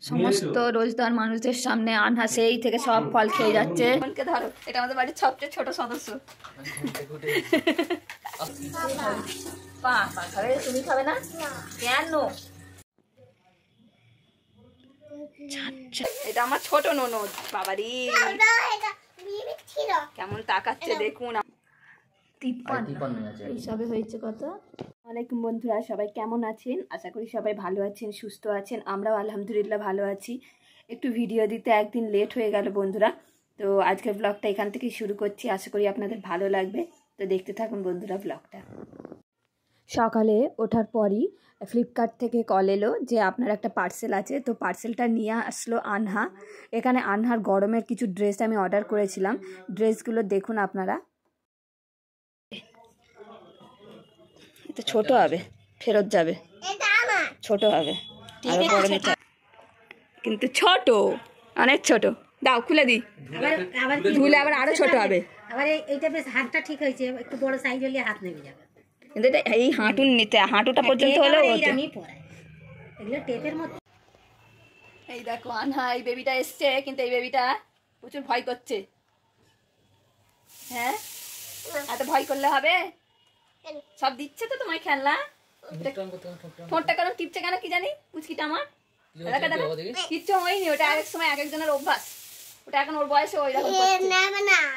সমস্ত রোজদার মানুষদের সামনে আনহা সেই থেকে সব ফল খেয়ে যাচ্ছে। ধরো, এটা আমাদের বাড়ির সবচেয়ে ছোট সদস্য। তুমি খাবে না কেন? এটা আমার ছোট ননদ। বাবারি কেমন তাকাচ্ছে দেখুন। এইসবে হয়েছে কত। ওয়ালাইকুম বন্ধুরা, সবাই কেমন আছেন? আশা করি সবাই ভালো আছেন, সুস্থ আছেন। আমরাও আলহামদুলিল্লাহ ভালো আছি। একটু ভিডিও দিতে একদিন লেট হয়ে গেল বন্ধুরা, তো আজকের ব্লগটা এখান থেকেই শুরু করছি। আশা করি আপনাদের ভালো লাগবে, তো দেখতে থাকুন বন্ধুরা ব্লগটা। সকালে ওঠার পরই ফ্লিপকার্ট থেকে কল এলো যে আপনার একটা পার্সেল আছে, তো পার্সেলটা নিয়ে আসলো আনহা। এখানে আনহার গরমের কিছু ড্রেস আমি অর্ডার করেছিলাম। ড্রেসগুলো দেখুন আপনারা। এটা ছোট হবে, ফেরত যাবে, ছোট হবে, আরো গরমে কিন্তু ছোট, অনেক ছোট। দাও খুলে দিই, ধুলে আবার আরো ছোট হবে। আবার এইটা বেশ হাতটা ঠিক হয়েছে, একটু বড় সাইজ হলে হাত নেমে যাবে। কিন্তু এটা এই হাঁটুর নিতে, হাঁটুটা পর্যন্ত হলেও আমি পরাই এগুলো টেপের মতো। এই দেখো আনহা, এই বেবিটা এসছে, কিন্তু এই বেবিটা প্রচুর ভয় করছে। হ্যাঁ, এত ভয় করলে হবে? সব দিচ্ছে তো তোমায় খেলনা। ফোনটা কেন টিপছে কেন কি জানি, পুচকিটা আমার। কিচ্ছু হয়নি, ওটা এক সময় এক একজনের অভ্যাস। ওটা এখন ওর বয়সে ওই রকম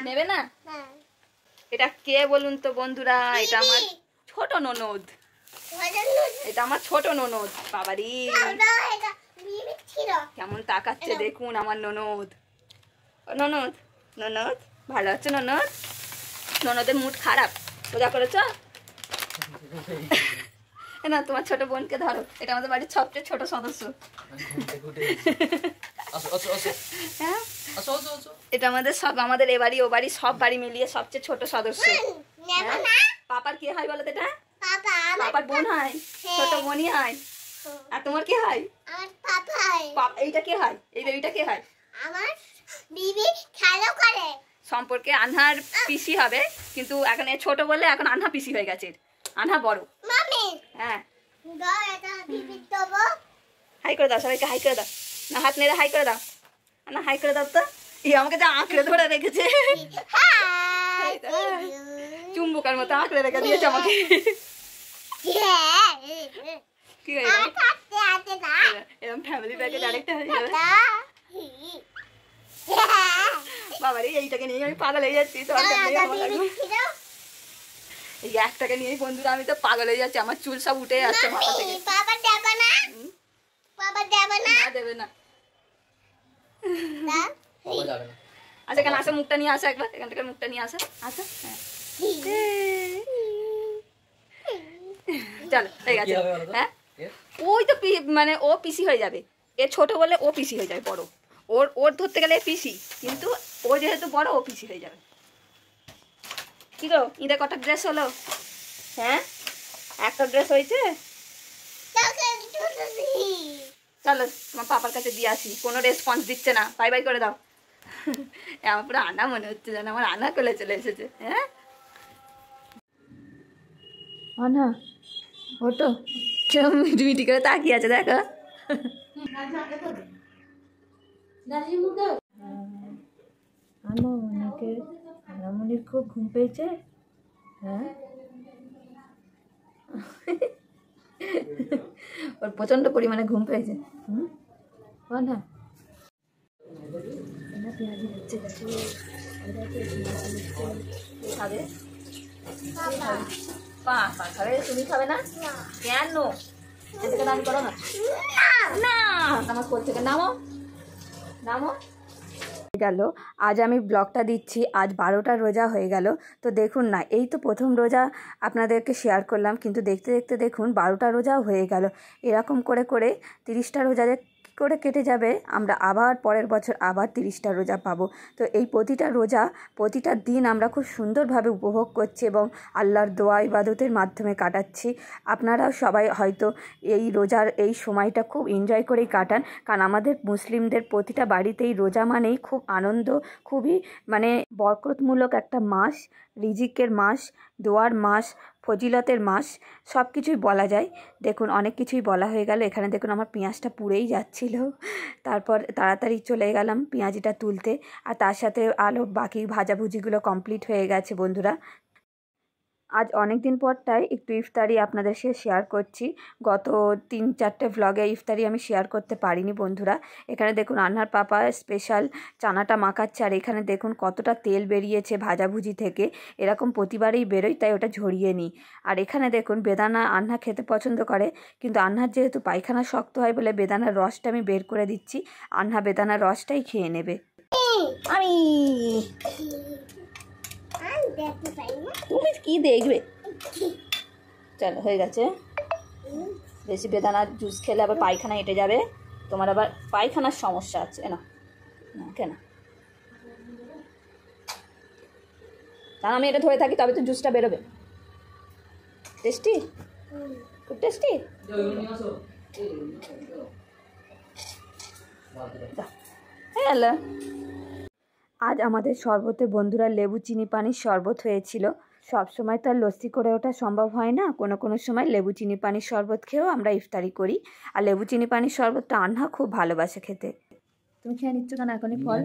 নেবে না। এটা কে বলুন তো বন্ধুরা? এটা আমার ছোট ননদ। এটা আমার ছোট ননদ। বাবারি কেমন তাকাচ্ছে দেখুন আমার ননদ। ননদ, ননদ ভালো আছে? ননদ, ননদের মুড খারাপ, সোজা করেছ না? তোমার ছোট বোনকে ধরো, এটা আমাদের বাড়ির সবচেয়ে ছোট সদস্য। হ্যাঁ, এটা আমাদের সব, আমাদের এ বাড়ি ও বাড়ি সব বাড়ি মিলিয়ে সবচেয়ে ছোট সদস্য। পাপার কি হয় বলো তো? এটা পাপার বোন হয়, ছোট বোনই হয়। আর তোমার কি হয়? এইটা কে হয়? এই বেবিটা কে হয়? আমার বিবি খেলা করে সম্পর্কে আনহার পিসি হবে, কিন্তু এখন এ ছোট বলে এখন আনহা পিসি হয়ে গেছে। আনহা বড়। মামি হ্যাঁ, দাও এটা বিবি দেবো। হাই করে দাও, সবাইকে হাই করে দাও। না, হাত নেড়ে হাই করে দাও না, হাই করে দাও তো। ই আমাকে যা আঁকড়ে ধরে রেখেছে, চুম্বকের মতো আঁকড়ে রেখে দিয়েছে আমাকে। কি এরকম ফ্যামিলি প্যাকেজ আরেকটা হয়ে যাবে। বাবারে, এইটাকে নিয়ে আমি পাগল হয়ে যাচ্ছি। তো এই একটাকে নিয়েই বন্ধুরা আমি তো পাগল হয়ে যাচ্ছি। আমার চুল সব উঠে যাচ্ছে মাথা থেকে। দেবে না। আচ্ছা, এখানে আসো, মুখটা নিয়ে আসো একবার। এখান থেকে মুখটা নিয়ে আসো, আসো। চলো, ঠিক আছে। হ্যাঁ, ওই তো মানে ও পিসি হয়ে যাবে। এ ছোট বলে ও পিসি হয়ে যাবে বড়। ওর ধরতে গেলে পিসি, কিন্তু ও যেহেতু বড় ও পিসি হয়ে যাবে। কি গো, ঈদে কটা ড্রেস হলো? হ্যাঁ, একটা ড্রেস হয়েছে। চলো তোমার পাপার কাছে দিয়ে আসি, কোনো রেসপন্স দিচ্ছে না। বাই বাই করে দাও। আমার পুরো আনা মনে হচ্ছে যেন আমার আনা কোলে চলে এসেছে। হ্যাঁ, আনা ওটো মিটি মিটি করে তাকিয়ে আছে, দেখো। আনামনির খুব ঘুম পেয়েছে। হ্যাঁ, ওর প্রচন্ড পরিমাণে ঘুম পেয়েছে। না, পেঁয়াজি হচ্ছে খাবে। পা খাবে, তুমি খাবে না কেন? এদিকে দান করো না। না, আমার কোল থেকে নামো, নামো। গেল আজ আমি ব্লগটা দিচ্ছি, আজ 12টা রোজা হয়ে গেল। তো দেখুন না, এই তো প্রথম রোজা আপনাদেরকে শেয়ার করলাম, কিন্তু দেখতে দেখতে দেখুন 12টা রোজাও হয়ে গেল। এরকম করে করে 30টা রোজা কী করে কেটে যাবে, আমরা আবার পরের বছর আবার 30টা রোজা পাবো। তো এই প্রতিটা রোজা, প্রতিটা দিন আমরা খুব সুন্দরভাবে উপভোগ করছি এবং আল্লাহর দোয়া ইবাদতের মাধ্যমে কাটাচ্ছি। আপনারাও সবাই হয়তো এই রোজার এই সময়টা খুব এনজয় করেই কাটান, কারণ আমাদের মুসলিমদের প্রতিটা বাড়িতেই রোজা মানেই খুব আনন্দ, খুবই মানে বরকতমূলক একটা মাস, রিজিকের মাস, দোয়ার মাস, ফজিলতের মাস, সব কিছুই বলা যায়। দেখুন অনেক কিছুই বলা হয়ে গেল। এখানে দেখুন আমার পেঁয়াজটা পুড়েই যাচ্ছিল, তারপর তাড়াতাড়ি চলে গেলাম পেঁয়াজিটা তুলতে। আর তার সাথে আলো বাকি ভাজাভুজিগুলো কমপ্লিট হয়ে গেছে বন্ধুরা। আজ অনেক দিন পরটাই একটু ইফতারি আপনাদের সাথে শেয়ার করছি। গত 3-4টে ভ্লগে ইফতারি আমি শেয়ার করতে পারিনি বন্ধুরা। এখানে দেখুন আনহার পাপা স্পেশাল চানাটা মাখাচ্ছে, আর এখানে দেখুন কতটা তেল বেরিয়েছে ভাজাভুজি থেকে। এরকম প্রতিবারেই বেরোয়, তাই ওটা ঝরিয়ে নিই। আর এখানে দেখুন বেদানা আনহা খেতে পছন্দ করে, কিন্তু আনহার যেহেতু পায়খানা শক্ত হয় বলে বেদানার রসটা আমি বের করে দিচ্ছি। আনহা বেদানার রসটাই খেয়ে নেবে। আমি দেখতে পাই না। তুমি কি দেখবে? চলো হয়ে গেছে। বেশি বেদানার জুস খেলে আবার পায়খানা এঁটে যাবে, তোমার আবার পায়খানার সমস্যা আছে না। না কেন তা আমি এটা ধরে থাকি, তবে তো জুসটা বেরোবে। টেস্টি, খুব টেস্টি। হ্যালো, আজ আমাদের শরবতে বন্ধুরা লেবু চিনি পানির শরবত হয়েছিল। সব সময় তো আর লস্যি করে ওঠা সম্ভব হয় না, কোনো কোনো সময় লেবু চিনি পানির শরবত খেয়েও আমরা ইফতারি করি। আর লেবু চিনি পানির শরবতটা আনহা খুব ভালোবাসে খেতে। তুমি খেয়ে নিচ্ছ কেন এখনই ফল?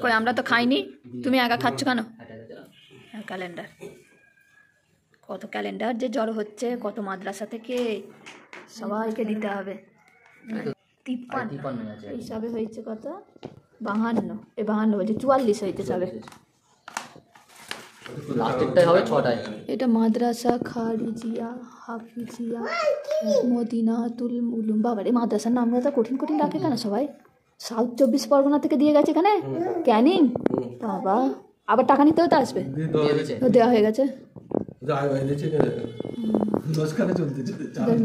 কই আমরা তো খাইনি, তুমি একা খাচ্ছ কেন? ক্যালেন্ডার, কত ক্যালেন্ডার যে জড়ো হচ্ছে, কত মাদ্রাসা থেকে, সবাইকে দিতে হবে। 53 হিসাবে হয়েছে কত? 52, 52 হয়েছে, 44 হয়েছে সবে। এটা মাদ্রাসা খারিজিয়া হাফিজিয়া মদিনাতুল উলুম। বাবা রে, মাদ্রাসার নামগুলো তো কঠিন কঠিন রাখে কেন সবাই? সাউথ 24 পরগনা থেকে দিয়ে গেছে এখানে ক্যানিং। বাবা, আবার টাকা নিতেও তো আসবে, দেওয়া হয়ে গেছে।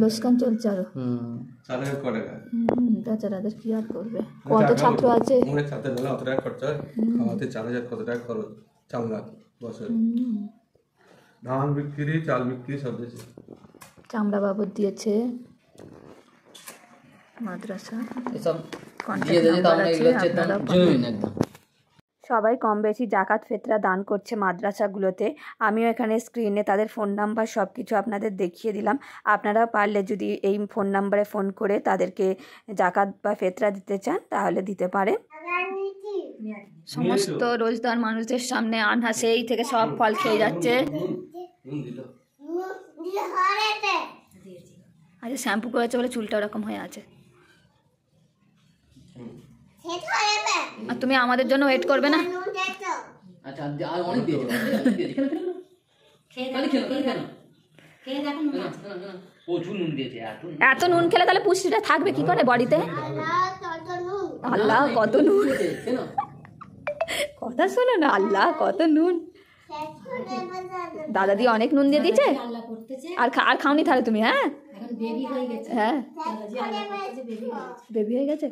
লোসকান চলছে আরো। বেচারাদের কি আর করবে, কত ছাত্র আছে। ধান বিক্রি, চাল বিক্রি সব দিয়েছে। চামড়া বাবদ দিয়েছে, মাদ্রাসা সবাই কম বেশি জাকাত ফেতরা দান করছে মাদ্রাসাগুলোতে। আমিও এখানে স্ক্রিনে তাদের ফোন নাম্বার সব কিছু আপনাদের দেখিয়ে দিলাম। আপনারা পারলে যদি এই ফোন নাম্বারে ফোন করে তাদেরকে জাকাত বা ফেতরা দিতে চান তাহলে দিতে পারেন। সমস্ত রোজদার মানুষদের সামনে আনহা সেই থেকে সব ফল খেয়ে যাচ্ছে। আচ্ছা, শ্যাম্পু করেছে বলে চুলটা ওরকম হয়ে আছে। আর তুমি আমাদের জন্য ওয়েট করবে না? এত নুন খেলে তাহলে পুষ্টিটা থাকবে কি করে বডিতে? আল্লাহ কত নুন, কথা শোনো না, আল্লাহ কত নুন। দাদা দিয়ে অনেক নুন দিয়ে দিচ্ছে। আর খাওনি তাহলে তুমি? হ্যাঁ হ্যাঁ, বেবি হয়ে গেছে।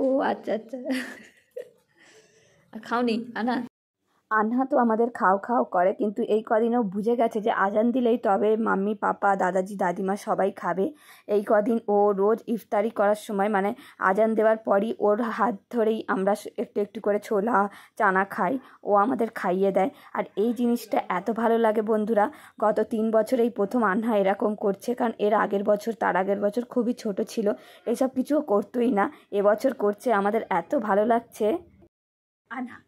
ও আচ্ছা আচ্ছা, খাওনি আনা? আনহা তো আমাদের খাও খাও করে, কিন্তু এই কদিনও বুঝে গেছে যে আজান দিলেই তবে মাম্মি পাপা দাদাজি দাদিমা সবাই খাবে। এই কদিন ও রোজ ইফতারি করার সময় মানে আজান দেওয়ার পরই ওর হাত ধরেই আমরা একটু একটু করে ছোলা চানা খাই, ও আমাদের খাইয়ে দেয়। আর এই জিনিসটা এত ভালো লাগে বন্ধুরা। গত 3 বছরেই প্রথম আনহা এরকম করছে, কারণ এর আগের বছর তার আগের বছর খুবই ছোট ছিল, এসব কিছুও করতোই না। এবছর করছে, আমাদের এত ভালো লাগছে। আনহা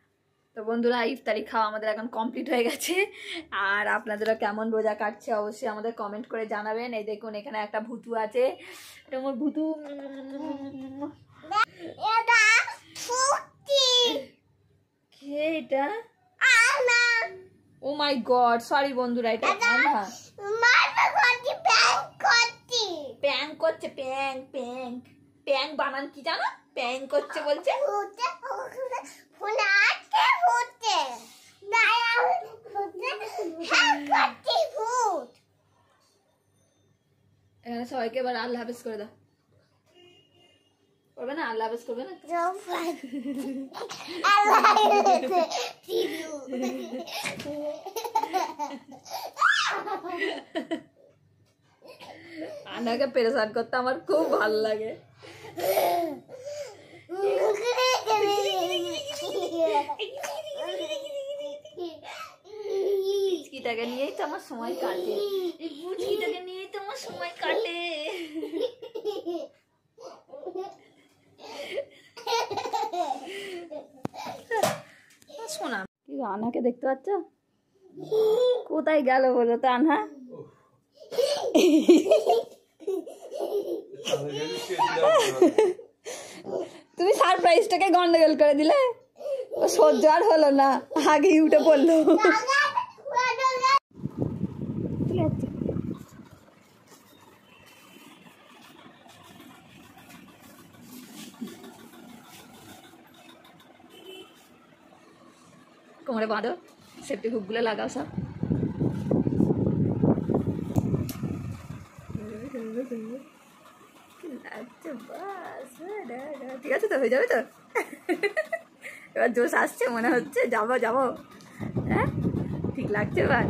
তো বন্ধুরা, ইফতারি খাওয়া আমাদের এখন কমপ্লিট হয়ে গেছে। আর আপনাদেরও কেমন রোজা কাটছে অবশ্যই আমাদের কমেন্ট করে জানাবেন। এই দেখুন এখানে একটা ভুতু আছে, এটা আমার ভুতু। কে এটা? ও মাই গড, সরি বন্ধুরা, এটা আনহা প্যাং করছে। প্যাং প্যাং প্যাং বানান কি জানো? প্যাং করছে বলছে। এখানে সবাইকে এবার আল্লাহ হাফেজ করে দাও। করবে না? আল্লাহ হাফেজ করবে না? আনাকে পেরেশান করতে আমার খুব ভালো লাগে। পুচকিটাকে নিয়েই তো আমার সময় কাটে, এই পুচকিটাকে নিয়েই তো আমার সময় কাটে। শোনা কি আনহাকে দেখতে পাচ্ছ? কোথায় গেল বলো তো আনহা? তুমি সারপ্রাইজটাকে গন্ডগোল করে দিলে, ও সহ্য আর হলো না, আগেই উঠে পড়লো। কোমরে বাঁধো, সেফটি হুকগুলো লাগাও সব। ঠিক আছে তো, হয়ে যাবে তো। এবার জোশ আসছে মনে হচ্ছে, যাবো যাবো। হ্যাঁ ঠিক লাগছে এবার।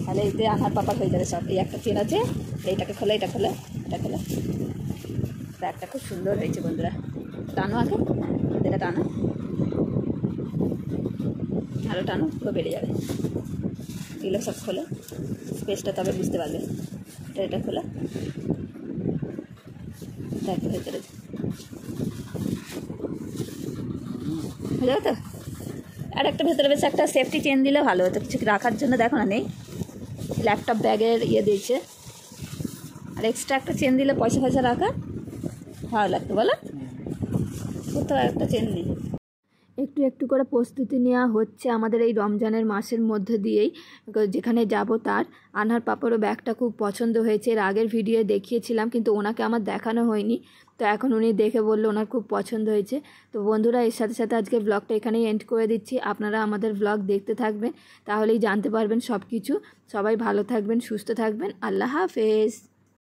তাহলে এতে আনার পাপা হয়ে যাবে সব। এই একটা চেন আছে, এইটাকে খোলো, এটা খোলো, এটা খোলো। ব্যাগটা খুব সুন্দর হয়েছে বন্ধুরা। টানো আগে, এটা টানো, আরও টানো, পুরো বেড়ে যাবে। এগুলো সব খোলো, স্পেসটা তবে বুঝতে পারবে। এটা খোলো, দেখো ভেতরে হয়ে যাবে তো। আর একটা ভেতরে বেশ একটা সেফটি চেন দিলে ভালো হতো, কিছু রাখার জন্য। দেখো না নেই, ল্যাপটপ ব্যাগের ইয়ে দিয়েছে। আর এক্সট্রা একটা চেন দিলে পয়সা ফয়সা রাখা ভালো লাগতো, বলো? কোথাও একটা চেন নেই। একটু একটু করে প্রস্তুতি নেওয়া হচ্ছে আমাদের এই রমজানের মাসের মধ্যে দিয়েই, যেখানে যাব তার। আনহার পাপারও ব্যাগটা খুব পছন্দ হয়েছে, এর আগের ভিডিও দেখিয়েছিলাম, কিন্তু ওনাকে আমার দেখানো হয়নি। তো এখন উনি দেখে বললো ওনার খুব পছন্দ হয়েছে। তো বন্ধুরা, এর সাথে সাথে আজকে ব্লগটা এখানেই এন্ড করে দিচ্ছি। আপনারা আমাদের ব্লগ দেখতে থাকবেন, তাহলেই জানতে পারবেন সব কিছু। সবাই ভালো থাকবেন, সুস্থ থাকবেন। আল্লাহ হাফেজ।